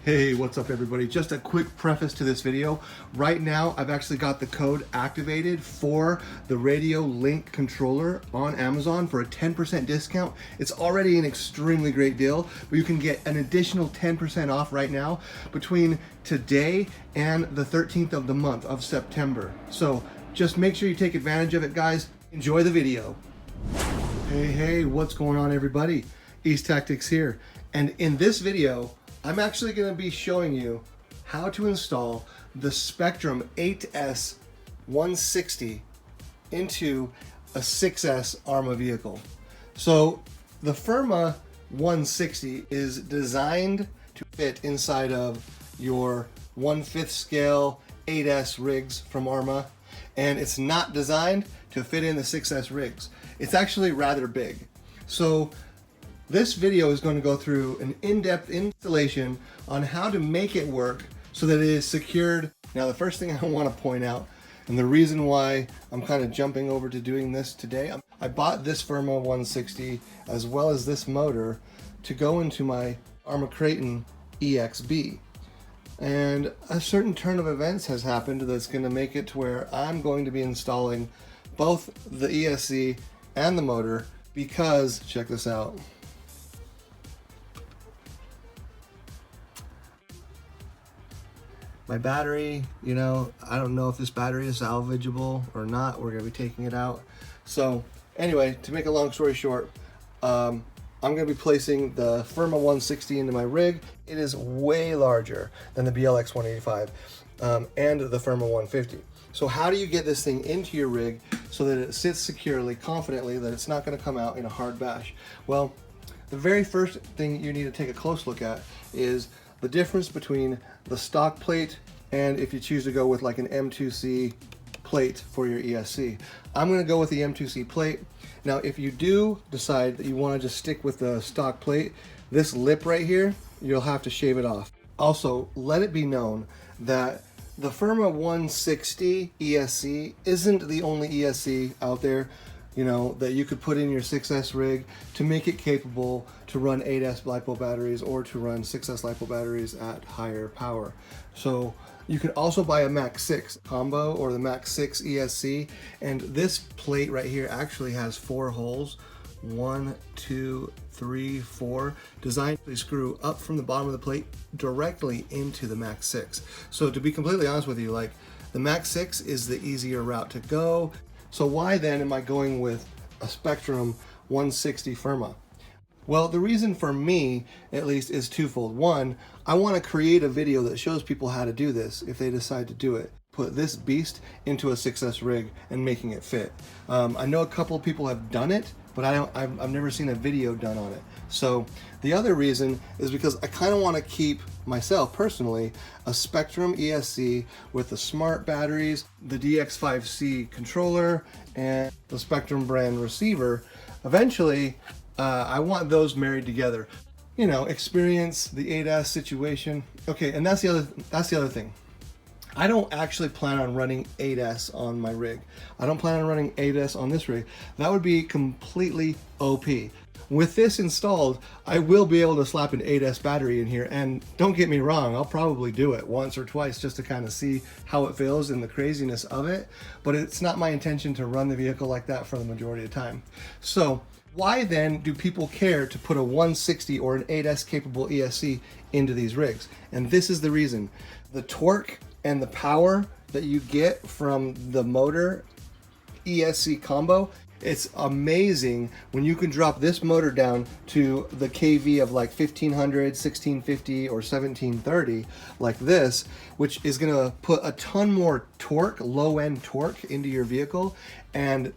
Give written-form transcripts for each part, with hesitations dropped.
Hey, what's up everybody? Just a quick preface to this video. Right now, I've actually got the code activated for the Radio Link controller on Amazon for a 10% discount. It's already an extremely great deal, but you can get an additional 10% off right now between today and the 13th of the month of September. So just make sure you take advantage of it, guys. Enjoy the video. Hey, what's going on everybody? East Tactics here. And in this video, I'm actually going to be showing you how to install the Spektrum 8S 160 into a 6S Arrma vehicle. So the Firma 160 is designed to fit inside of your 1/5 scale 8S rigs from Arrma, and it's not designed to fit in the 6S rigs. It's actually rather big. So this video is going to go through an in-depth installation on how to make it work so that it is secured. Now, the first thing I want to point out, and the reason why I'm kind of jumping over to doing this today, I bought this Firma 160 as well as this motor to go into my Arrma Kraton EXB. And a certain turn of events has happened that's going to make it to where I'm going to be installing both the ESC and the motor because, check this out. My battery, I don't know if this battery is salvageable or not. We're gonna be taking it out. So anyway, to make a long story short, I'm gonna be placing the Firma 160 into my rig. It is way larger than the BLX 185 and the Firma 150. So how do you get this thing into your rig so that it sits securely, confidently, that it's not gonna come out in a hard bash? Well, the very first thing you need to take a close look at is the difference between the stock plate and if you choose to go with like an M2C plate for your ESC. I'm going to go with the M2C plate. Now, if you do decide that you want to just stick with the stock plate, this lip right here, you'll have to shave it off. Also, let it be known that the Firma 160 ESC isn't the only ESC out there that you could put in your 6S rig to make it capable to run 8S LiPo batteries or to run 6S LiPo batteries at higher power. So you can also buy a Max 6 combo or the Max 6 ESC, and this plate right here actually has 4 holes, 1, 2, 3, 4, designed to screw up from the bottom of the plate directly into the Max 6. So to be completely honest with you, like the Max 6 is the easier route to go. So why then am I going with a Spektrum 160 Firma? Well, the reason for me, at least, is twofold. One, I want to create a video that shows people how to do this if they decide to do it. Put this beast into a 6S rig and making it fit. I know a couple of people have done it, but I've never seen a video done on it. So the other reason is because I kind of want to keep myself personally a Spektrum ESC with the smart batteries, the DX5C controller, and the Spektrum brand receiver. Eventually, I want those married together. Experience the 8S situation. Okay, and that's the other thing. I don't actually plan on running 8S on my rig. I don't plan on running 8S on this rig. That would be completely OP. With this installed, I will be able to slap an 8S battery in here, and don't get me wrong, I'll probably do it once or twice just to kind of see how it feels and the craziness of it, but it's not my intention to run the vehicle like that for the majority of the time. So why then do people care to put a 160 or an 8S capable ESC into these rigs? And this is the reason. The torque and the power that you get from the motor ESC combo, it's amazing when you can drop this motor down to the kV of like 1500, 1650, or 1730 like this, which is gonna put a ton more torque, low-end torque into your vehicle and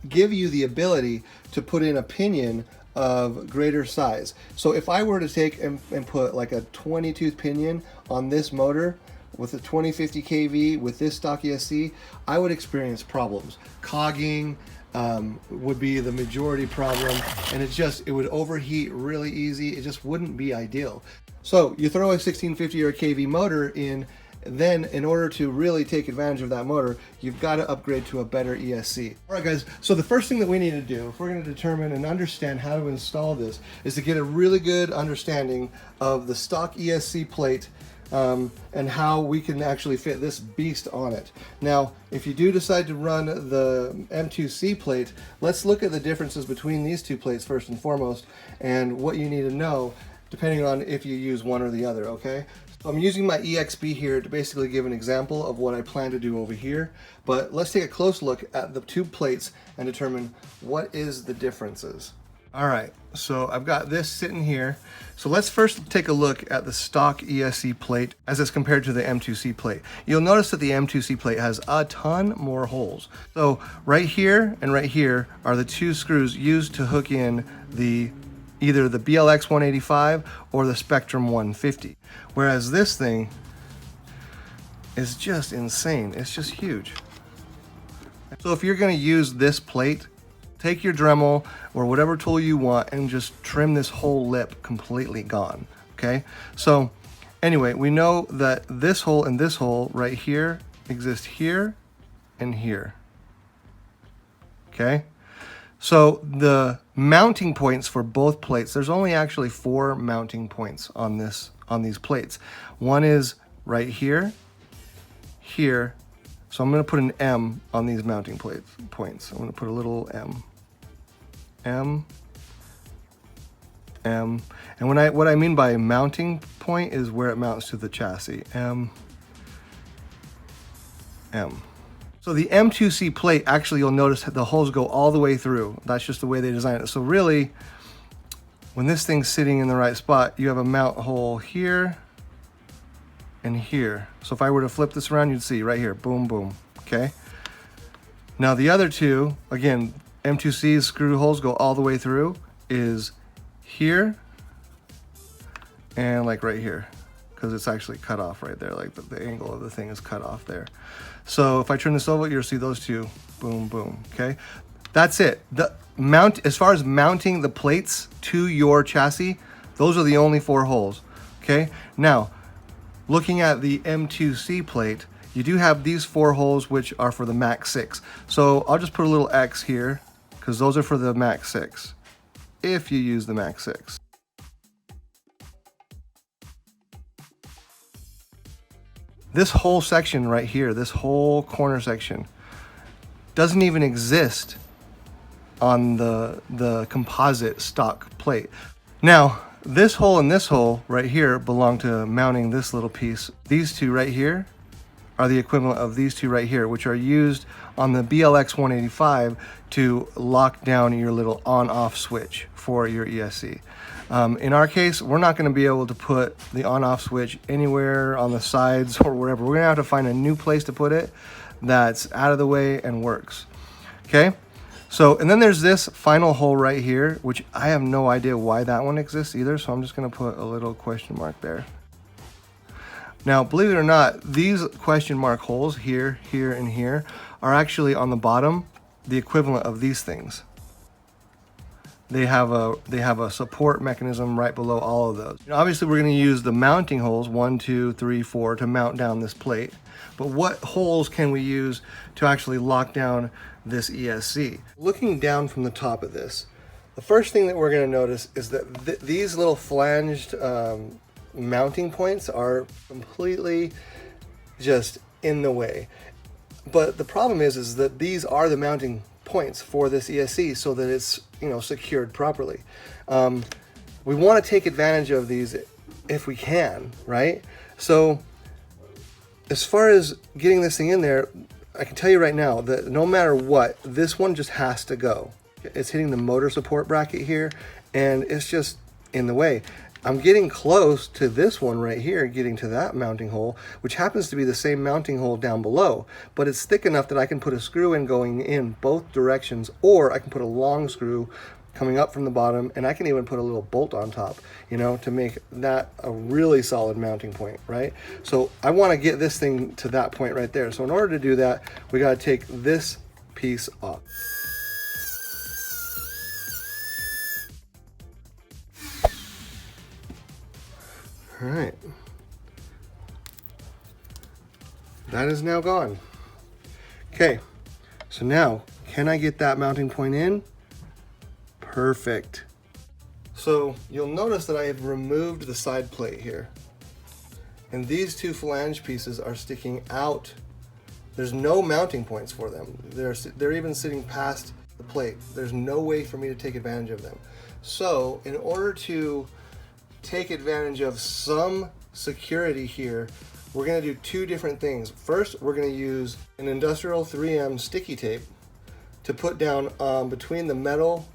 give you the ability to put in a pinion of greater size. So if I were to take and put like a 20-tooth pinion on this motor with a 2050 kV with this stock ESC, I would experience problems. Cogging would be the majority problem, and it would overheat really easy. It just wouldn't be ideal. So you throw a 1650 or a kV motor in then in order to really take advantage of that motor, you've got to upgrade to a better ESC. All right, guys, so the first thing that we need to do, if we're going to determine and understand how to install this, is to get a really good understanding of the stock ESC plate and how we can actually fit this beast on it. Now, if you do decide to run the M2C plate, let's look at the differences between these two plates first and foremost, and what you need to know depending on if you use one or the other, okay? So I'm using my EXP here to basically give an example of what I plan to do over here, but let's take a close look at the two plates and determine what is the differences. All right, so I've got this sitting here. So let's first take a look at the stock ESC plate as it's compared to the M2C plate. You'll notice that the M2C plate has a ton more holes. So right here and right here are the two screws used to hook in either the BLX 185 or the Spektrum 150. Whereas this thing is just insane. It's just huge. So if you're gonna use this plate, take your Dremel or whatever tool you want and just trim this whole lip completely gone, okay? So anyway, we know that this hole and this hole right here exist here and here, okay? So the mounting points for both plates, there's only actually 4 mounting points on these plates. One is right here, here. So I'm gonna put an M on these mounting points. I'm gonna put a little M. M. And what I mean by mounting point is where it mounts to the chassis. M. So the M2C plate, actually you'll notice the holes go all the way through. That's just the way they designed it. So really, when this thing's sitting in the right spot, you have a mount hole here and here. So if I were to flip this around, you'd see right here, boom, boom, okay? Now the other two, again, M2C's screw holes go all the way through, is here and like right here, because it's actually cut off right there, like the angle of the thing is cut off there. So if I turn this over, you'll see those two, boom, boom, okay? That's it. The mount, as far as mounting the plates to your chassis, those are the only 4 holes, okay? Now, looking at the M2C plate, you do have these 4 holes which are for the Max 6. So I'll just put a little X here, because those are for the Max 6, if you use the Max 6. This whole section right here, this whole corner section, doesn't even exist on the composite stock plate. Now, this hole and this hole right here belong to mounting this little piece. These two right here are the equivalent of these two right here, which are used on the BLX 185 to lock down your little on-off switch for your ESC. In our case, we're not going to be able to put the on-off switch anywhere on the sides or wherever. We're going to have to find a new place to put it that's out of the way and works. Okay? So, and then there's this final hole right here, which I have no idea why that one exists either, so I'm just going to put a little question mark there. Now, believe it or not, these question mark holes here, here, and here are actually on the bottom the equivalent of these things. They have a support mechanism right below all of those. Obviously, we're going to use the mounting holes, 1, 2, 3, 4, to mount down this plate. But what holes can we use to actually lock down this ESC? Looking down from the top of this, the first thing that we're going to notice is that these little flanged mounting points are completely just in the way. But the problem is that these are the mounting points for this ESC so that it's, you know, secured properly. We want to take advantage of these if we can, right? So as far as getting this thing in there, I can tell you right now that no matter what, this one just has to go. It's hitting the motor support bracket here and it's just in the way. I'm getting close to this one right here, getting to that mounting hole, which happens to be the same mounting hole down below, but it's thick enough that I can put a screw in going in both directions, or I can put a long screw coming up from the bottom, and I can even put a little bolt on top, you know, to make that a really solid mounting point, right? So I want to get this thing to that point right there. So in order to do that, we got to take this piece off. All right. that is now gone. Okay, so now, can I get that mounting point in? Perfect. So you'll notice that I have removed the side plate here. And these two flange pieces are sticking out. There's no mounting points for them. They're even sitting past the plate. There's no way for me to take advantage of them. So in order to take advantage of some security here, we're going to do two different things. First, we're going to use an industrial 3M sticky tape to put down between the metal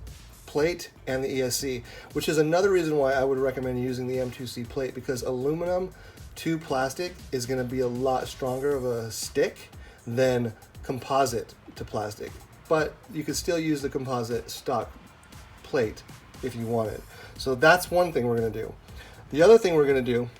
plate and the ESC, which is another reason why I would recommend using the M2C plate, because aluminum to plastic is going to be a lot stronger of a stick than composite to plastic. But you could still use the composite stock plate if you wanted. So that's one thing we're going to do. The other thing we're going to do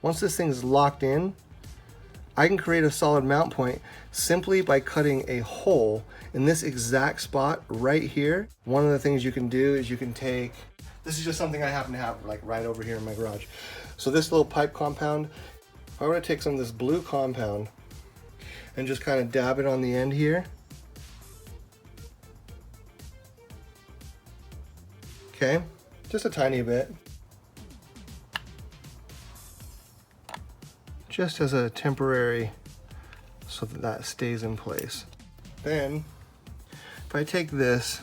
once this thing's locked in, I can create a solid mount point simply by cutting a hole in this exact spot right here. One of the things you can do is you can take, this is just something I happen to have like right over here in my garage. So this little pipe compound, if I were to take some of this blue compound and just kind of dab it on the end here. Okay, just a tiny bit. Just as a temporary, so that that stays in place. Then, if I take this,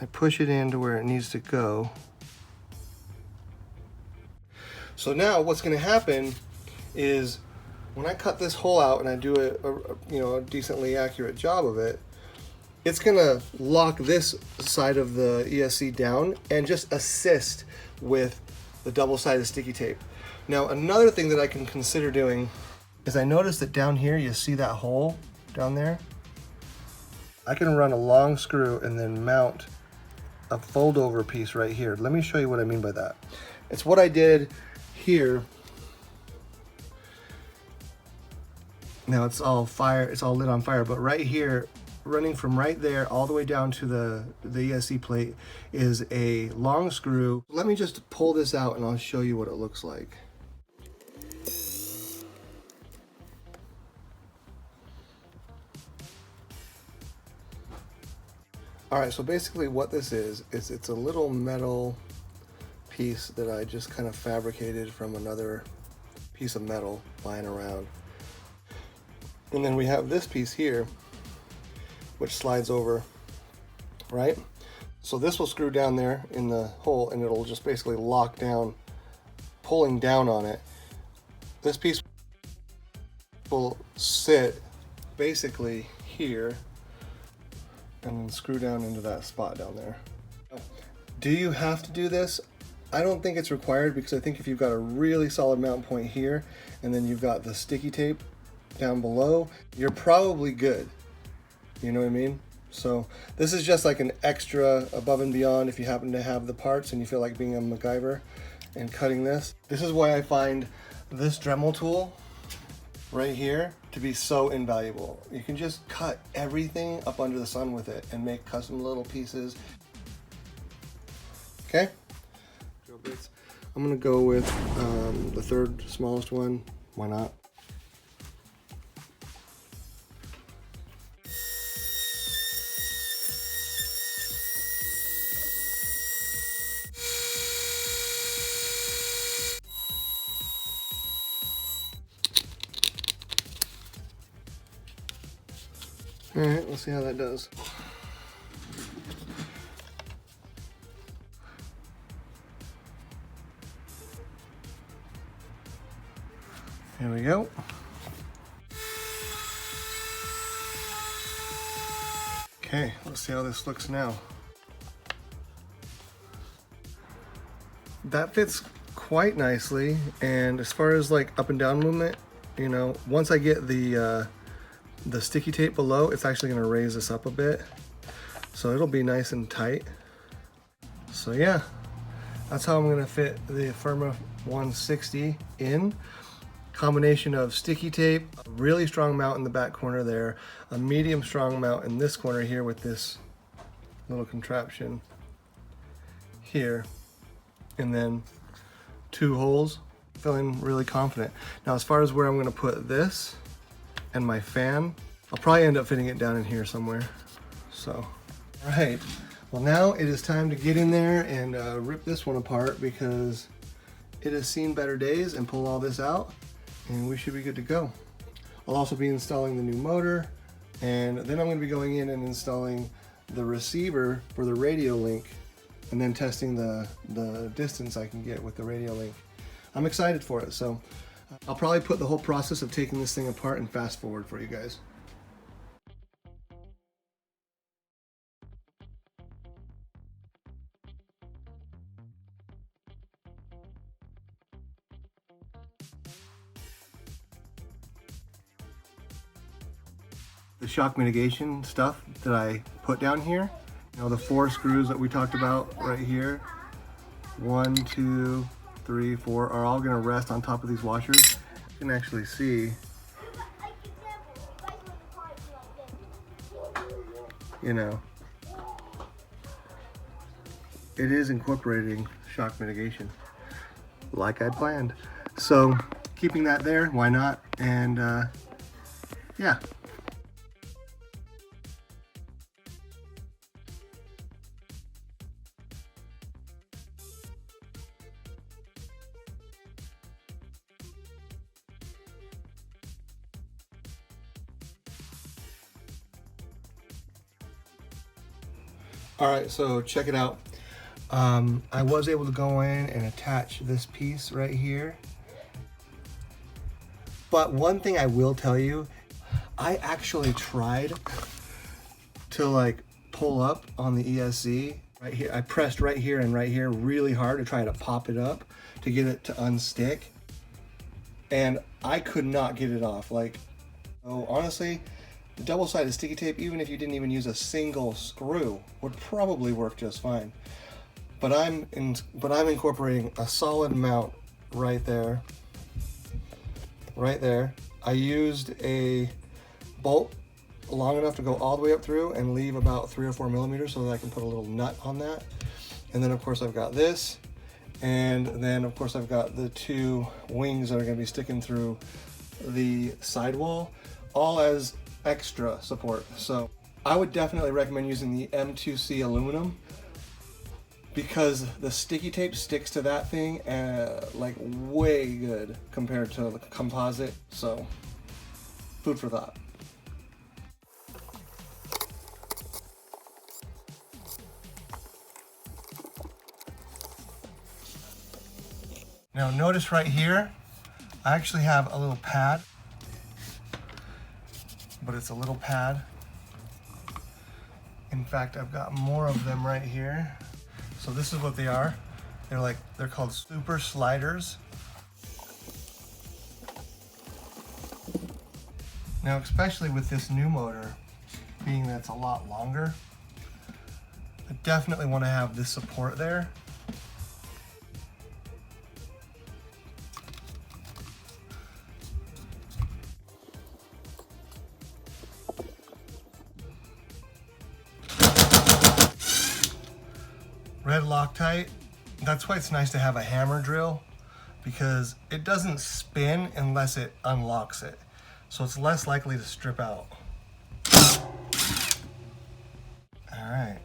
I push it into where it needs to go. So now what's gonna happen is when I cut this hole out and I do a decently accurate job of it, it's gonna lock this side of the ESC down and just assist with the double-sided sticky tape. Now, another thing that I can consider doing is I noticed that down here, you see that hole down there? I can run a long screw and then mount a fold-over piece right here. Let me show you what I mean by that. It's what I did here. Now it's all fire, it's all lit on fire, but right here, running from right there all the way down to the ESC plate is a long screw. Let me just pull this out and I'll show you what it looks like. All right, so basically what this is it's a little metal piece that I just kind of fabricated from another piece of metal lying around. And then we have this piece here, which slides over, right? So this will screw down there in the hole and it'll just basically lock down, pulling down on it. This piece will sit basically here and then screw down into that spot down there. Do you have to do this? I don't think it's required, because I think if you've got a really solid mount point here and then you've got the sticky tape down below, you're probably good. You know what I mean? So this is just like an extra above and beyond if you happen to have the parts and you feel like being a MacGyver and cutting this. This is why I find this Dremel tool right here to be so invaluable. You can just cut everything up under the sun with it and make custom little pieces. Okay? I'm gonna go with the third smallest one. Why not? All right, let's see how that does. Here we go. Okay, let's see how this looks now. That fits quite nicely, and as far as like up and down movement, you know, once I get the sticky tape below, it's actually going to raise this up a bit, so it'll be nice and tight. So yeah, that's how I'm going to fit the Firma 160 in. combination of sticky tape, a really strong mount in the back corner there, a medium strong mount in this corner here with this little contraption here, and then 2 holes. Feeling really confident. Now as far as where I'm going to put this and my fan, I'll probably end up fitting it down in here somewhere. So, all right, well now it is time to get in there and rip this one apart, because it has seen better days, and pull all this out and we should be good to go. I'll also be installing the new motor, and then I'm going to be going in and installing the receiver for the radio link, and then testing the distance I can get with the radio link. I'm excited for it, so I'll probably put the whole process of taking this thing apart and fast forward for you guys. The shock mitigation stuff that I put down here, you know, the 4 screws that we talked about right here, 1, 2, 3, 4, are all going to rest on top of these washers. You can actually see, you know, it is incorporating shock mitigation like I planned. So keeping that there, why not? And yeah. All right, so check it out. I was able to go in and attach this piece right here. But one thing I will tell you, I actually tried to like pull up on the ESC right here. I pressed right here and right here really hard to try to pop it up to get it to unstick. And I could not get it off. Like, oh, honestly, the double-sided sticky tape, even if you didn't even use a single screw, would probably work just fine. But I'm incorporating a solid mount right there. Right there. I used a bolt long enough to go all the way up through and leave about 3 or 4 millimeters so that I can put a little nut on that. And then of course I've got this, and then of course I've got the 2 wings that are going to be sticking through the sidewall, all as extra support. So I would definitely recommend using the M2C aluminum, because the sticky tape sticks to that thing like way good compared to the composite. So food for thought. Now notice right here, I actually have a little pad, but it's a little pad. In fact, I've got more of them right here. So this is what they are. They're called super sliders. Now, especially with this new motor, being that it's a lot longer, I definitely want to have this support there. Red Loctite, that's why it's nice to have a hammer drill, because it doesn't spin unless it unlocks it. So it's less likely to strip out. All right.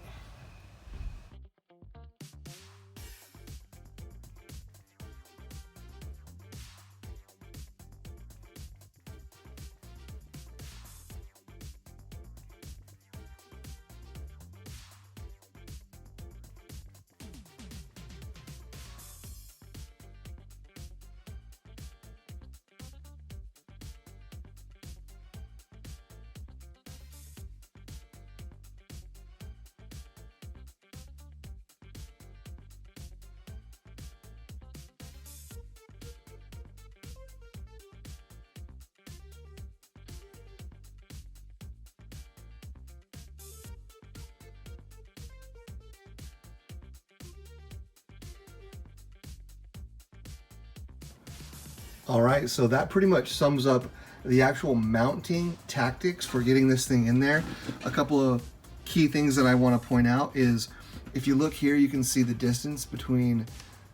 All right, so that pretty much sums up the actual mounting tactics for getting this thing in there. A couple of key things that I want to point out is, if you look here, you can see the distance between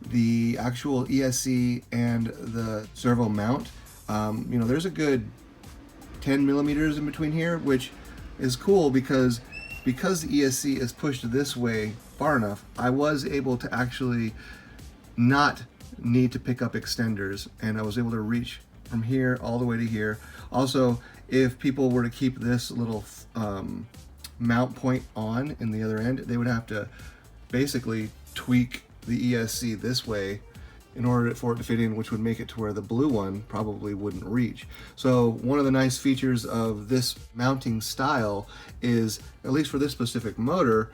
the actual ESC and the servo mount. You know, there's a good 10 millimeters in between here, which is cool because the ESC is pushed this way far enough, I was able to actually not need to pick up extenders, and I was able to reach from here all the way to here. Also, if people were to keep this little mount point on in the other end, they would have to basically tweak the ESC this way in order for it to fit in, which would make it to where the blue one probably wouldn't reach. So one of the nice features of this mounting style is, at least for this specific motor,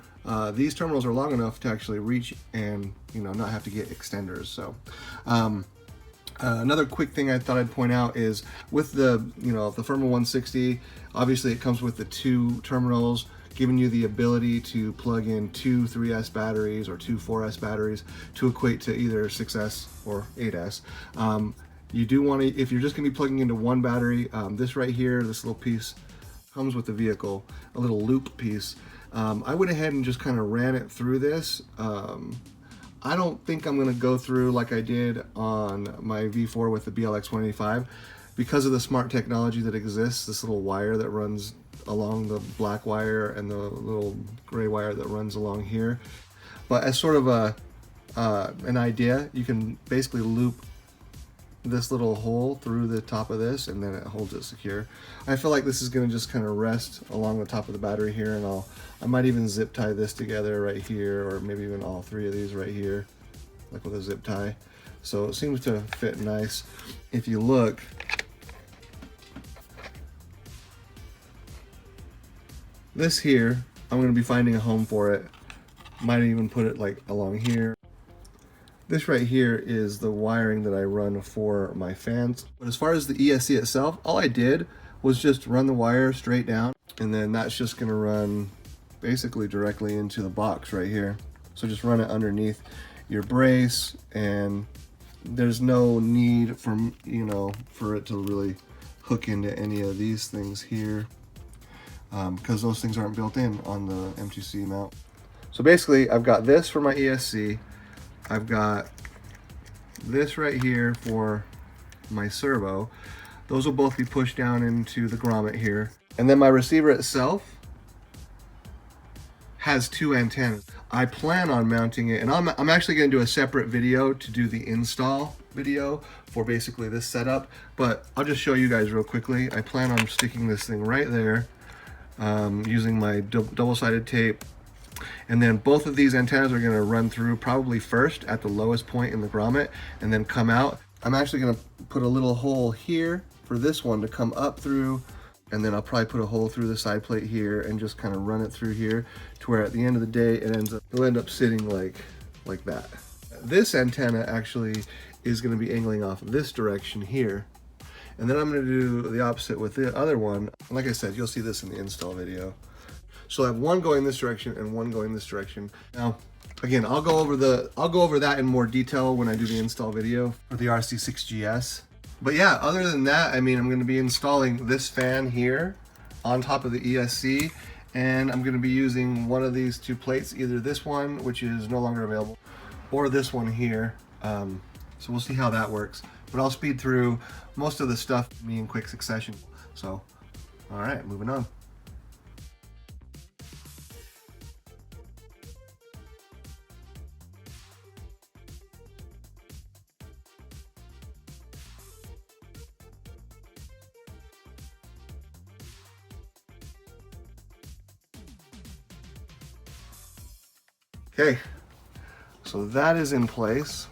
these terminals are long enough to actually reach and, you know, not have to get extenders. So another quick thing I thought I'd point out is, with the, you know, the Firma 160, obviously it comes with the 2 terminals, giving you the ability to plug in 2 3S batteries or 2 4S batteries to equate to either 6S or 8S. You do want to, if you're just going to be plugging into one battery, this right here, this little piece comes with the vehicle, a little loop piece. I went ahead and just kind of ran it through this. I don't think I'm going to go through like I did on my V4 with the BLX 185, because of the smart technology that exists, this little wire that runs along the black wire and the little gray wire that runs along here. But as sort of an idea, you can basically loop this little hole through the top of this, and then it holds it secure. I feel like this is going to just kind of rest along the top of the battery here, and I might even zip tie this together right here, or maybe even all 3 of these right here, like with a zip tie. So it seems to fit nice. If you look, this here, I'm going to be finding a home for it. Might even put it like along here. This right here is the wiring that I run for my fans. But as far as the ESC itself, all I did was just run the wire straight down, and then that's just going to run basically directly into the box right here. So just run it underneath your brace, and there's no need for, you know, for it to really hook into any of these things here, because those things aren't built in on the M2C mount. So basically, I've got this for my ESC, I've got this right here for my servo. Those will both be pushed down into the grommet here. And then my receiver itself has 2 antennas. I plan on mounting it, and I'm actually going to do a separate video to do the install video for basically this setup, but I'll just show you guys real quickly. I plan on sticking this thing right there, using my double-sided tape. And then both of these antennas are going to run through probably first at the lowest point in the grommet and then come out. I'm actually going to put a little hole here for this one to come up through, and then I'll probably put a hole through the side plate here and just kind of run it through here to where at the end of the day it'll end up sitting like that. This antenna actually is going to be angling off this direction here. And then I'm going to do the opposite with the other one. Like I said, you'll see this in the install video. So I have one going this direction and one going this direction. Now, again, I'll go over that in more detail when I do the install video for the RC6GS. But yeah, other than that, I mean, I'm going to be installing this fan here on top of the ESC, and I'm going to be using one of these 2 plates, either this one, which is no longer available, or this one here. So we'll see how that works. But I'll speed through most of the stuff in quick succession. So, all right, moving on. Okay, so that is in place.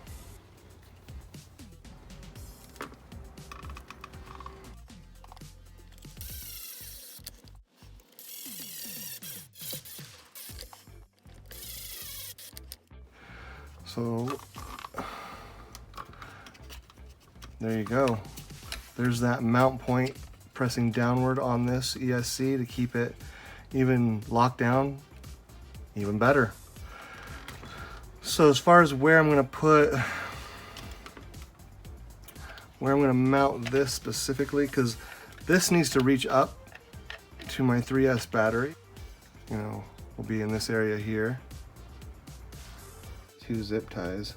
So there you go. There's that mount point pressing downward on this ESC to keep it even locked down, even better. So as far as where I'm going to put where I'm going to mount this specifically, because this needs to reach up to my 3S battery. You know, will be in this area here. 2 zip ties.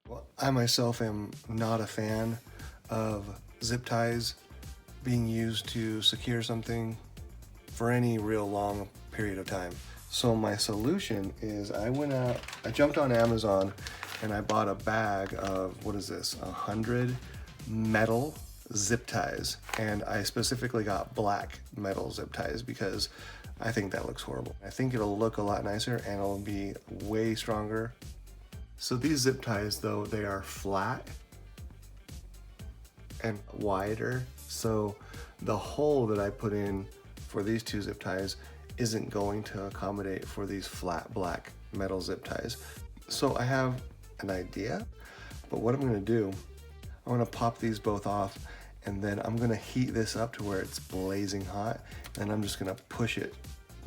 Well, I myself am not a fan of zip ties being used to secure something for any real long period of time. So my solution is I jumped on Amazon and I bought a bag of, what is this, 100 metal zip ties. And I specifically got black metal zip ties because I think that looks horrible. I think it'll look a lot nicer and it'll be way stronger. So these zip ties though, they are flat and wider. So the hole that I put in for these 2 zip ties isn't going to accommodate for these flat black metal zip ties. So I have an idea, but what I'm gonna do, I'm gonna pop these both off and then I'm gonna heat this up to where it's blazing hot and I'm just gonna push it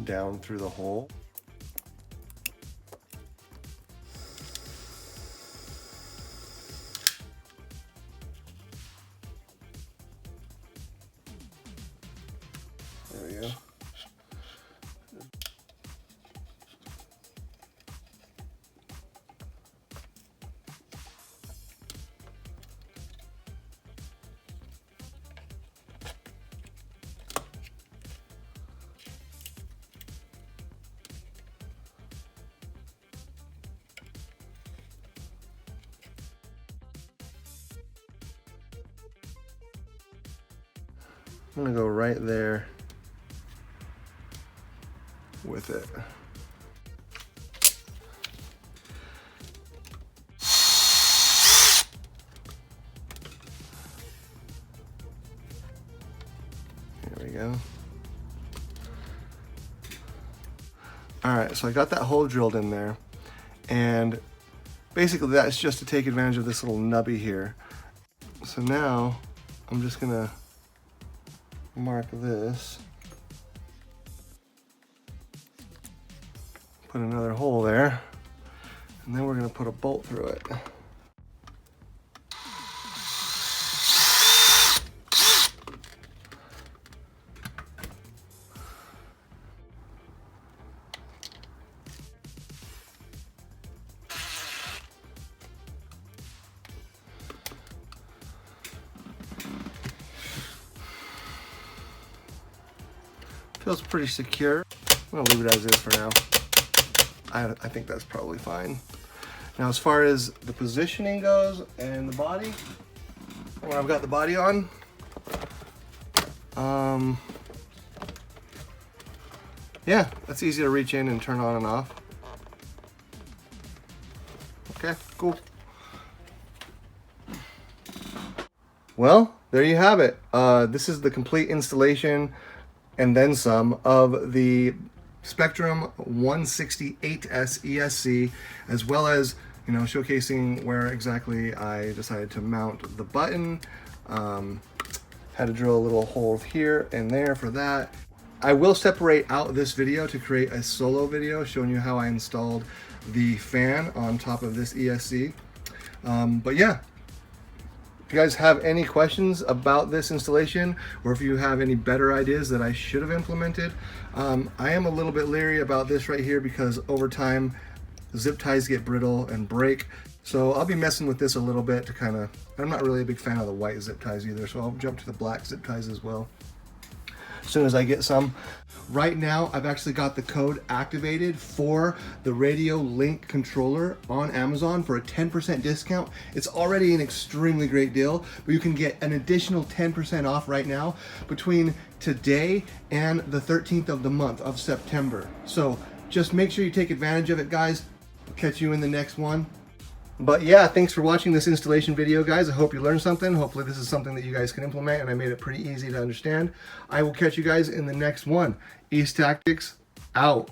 down through the hole. There we go. I'm gonna go right there with it. There we go. All right, so I got that hole drilled in there, and basically that's just to take advantage of this little nubby here. So now I'm just gonna mark this, put another hole there, and then we're going to put a bolt through it. Feels pretty secure. I'm gonna leave it as is for now. I think that's probably fine. Now, as far as the positioning goes and the body, when I've got the body on, yeah, that's easy to reach in and turn on and off. Okay, cool. Well, there you have it. This is the complete installation and then some of the Spektrum 168S ESC, as well as, you know, showcasing where exactly I decided to mount the button. Had to drill a little hole here and there for that. I will separate out this video to create a solo video showing you how I installed the fan on top of this ESC. But yeah, if you guys have any questions about this installation, or if you have any better ideas that I should have implemented, I am a little bit leery about this right here because over time zip ties get brittle and break. So I'll be messing with this a little bit to kind of, I'm not really a big fan of the white zip ties either, so I'll jump to the black zip ties as well as soon as I get some. Right now, I've actually got the code activated for the Radio Link controller on Amazon for a 10% discount. It's already an extremely great deal, but you can get an additional 10% off right now between today and the 13th of the month of September. So just make sure you take advantage of it, guys. I'll catch you in the next one. But yeah, thanks for watching this installation video, guys. I hope you learned something. Hopefully this is something that you guys can implement, and I made it pretty easy to understand. I will catch you guys in the next one. East Tactics, out.